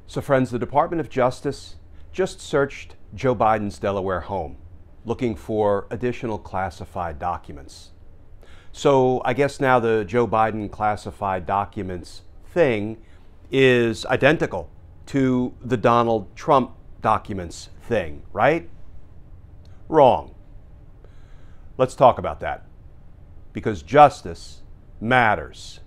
So friends, the Department of Justice just searched Joe Biden's Delaware home, looking for additional classified documents. So I guess now the Joe Biden classified documents thing is identical to the Donald Trump documents thing, right? Wrong. Let's talk about that, because justice matters.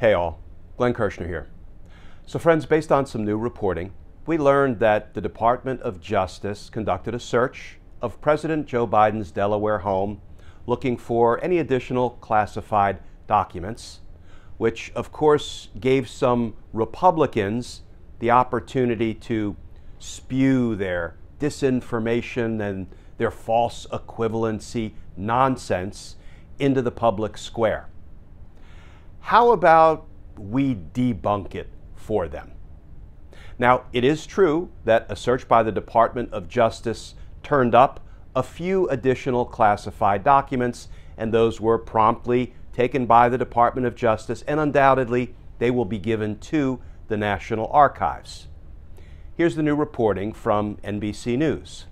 Hey all, Glenn Kirshner here. So friends, based on some new reporting, we learned that the Department of Justice conducted a search of President Joe Biden's Delaware home looking for any additional classified documents, which of course gave some Republicans the opportunity to spew their disinformation and their false equivalency nonsense into the public square. How about we debunk it for them? Now, it is true that a search by the Department of Justice turned up a few additional classified documents, and those were promptly taken by the Department of Justice, and undoubtedly they will be given to the National Archives. Here's the new reporting from NBC News.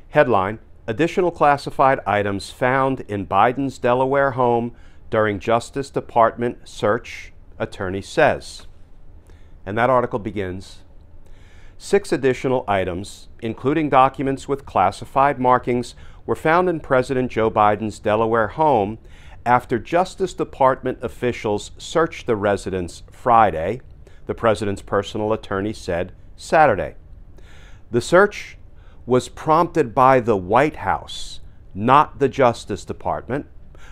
Headline: Additional classified items found in Biden's Delaware home during Justice Department search, attorney says. And that article begins, 6 additional items, including documents with classified markings, were found in President Joe Biden's Delaware home after Justice Department officials searched the residence Friday, the president's personal attorney said Saturday. The search was prompted by the White House, not the Justice Department,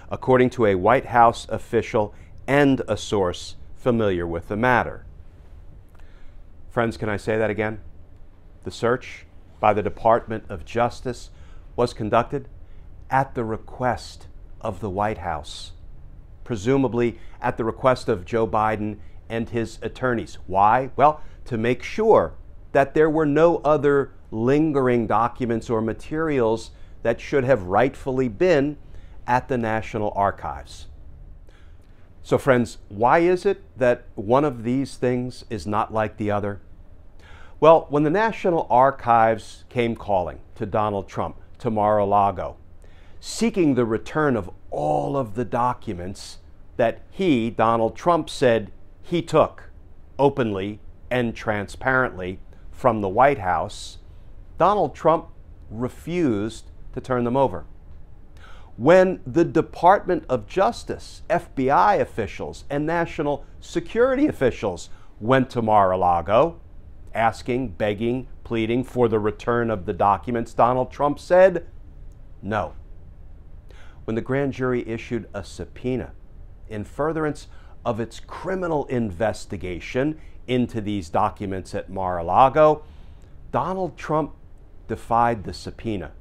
according to a White House official and a source familiar with the matter. Friends, can I say that again? The search by the Department of Justice was conducted at the request of the White House, presumably at the request of Joe Biden and his attorneys. Why? Well, to make sure that there were no other lingering documents or materials that should have rightfully been at the National Archives. So friends, why is it that one of these things is not like the other? Well, when the National Archives came calling to Donald Trump to Mar-a-Lago, seeking the return of all of the documents that he, Donald Trump, said he took openly and transparently from the White House, Donald Trump refused to turn them over. When the Department of Justice, FBI officials, and national security officials went to Mar-a-Lago, asking, begging, pleading for the return of the documents, Donald Trump said no. When the grand jury issued a subpoena in furtherance of its criminal investigation into these documents at Mar-a-Lago, Donald Trump defied the subpoena,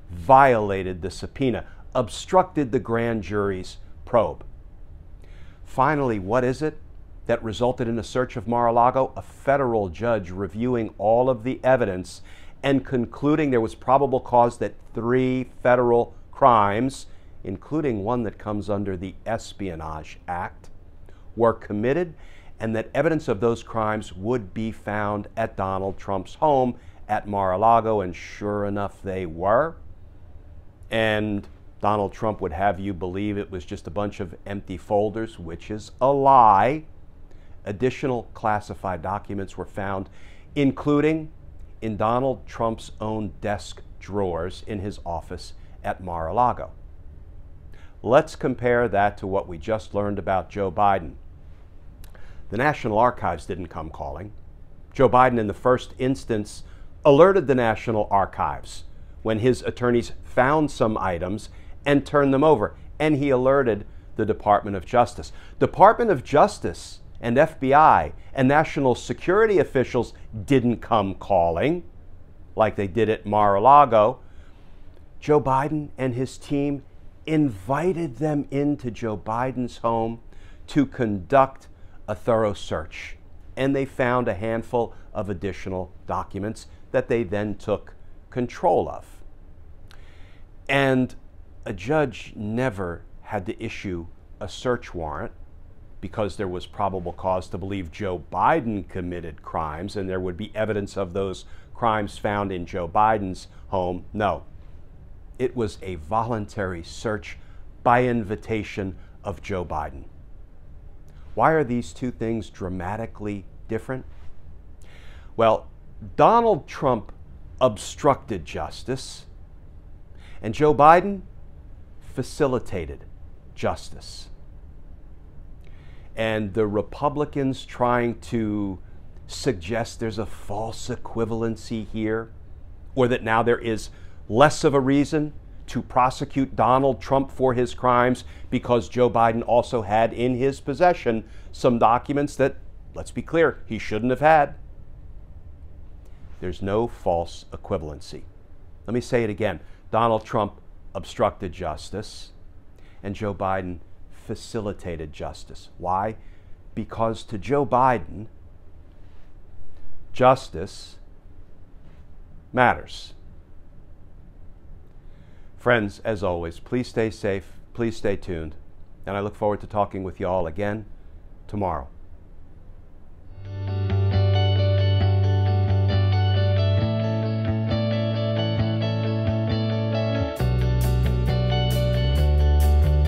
violated the subpoena, obstructed the grand jury's probe. Finally, what is it that resulted in a search of Mar-a-Lago? A federal judge reviewing all of the evidence and concluding there was probable cause that 3 federal crimes, including one that comes under the Espionage Act, were committed, and that evidence of those crimes would be found at Donald Trump's home at Mar-a-Lago, and sure enough they were. And Donald Trump would have you believe it was just a bunch of empty folders, which is a lie. Additional classified documents were found, including in Donald Trump's own desk drawers in his office at Mar-a-Lago. Let's compare that to what we just learned about Joe Biden. The National Archives didn't come calling. Joe Biden, in the first instance, alerted the National Archives when his attorneys found some items and turned them over, and he alerted the Department of Justice. Department of Justice and FBI and national security officials didn't come calling like they did at Mar-a-Lago. Joe Biden and his team invited them into Joe Biden's home to conduct a thorough search. and they found a handful of additional documents that they then took control of. And a judge never had to issue a search warrant because there was probable cause to believe Joe Biden committed crimes and there would be evidence of those crimes found in Joe Biden's home. No, it was a voluntary search by invitation of Joe Biden. Why are these two things dramatically different? Well, Donald Trump obstructed justice, and Joe Biden facilitated justice. And the Republicans trying to suggest there's a false equivalency here, or that now there is less of a reason to prosecute Donald Trump for his crimes because Joe Biden also had in his possession some documents that, let's be clear, he shouldn't have had. There's no false equivalency. Let me say it again. Donald Trump obstructed justice, and Joe Biden facilitated justice. Why? Because to Joe Biden, justice matters. Friends, as always, please stay safe, please stay tuned, and I look forward to talking with you all again tomorrow.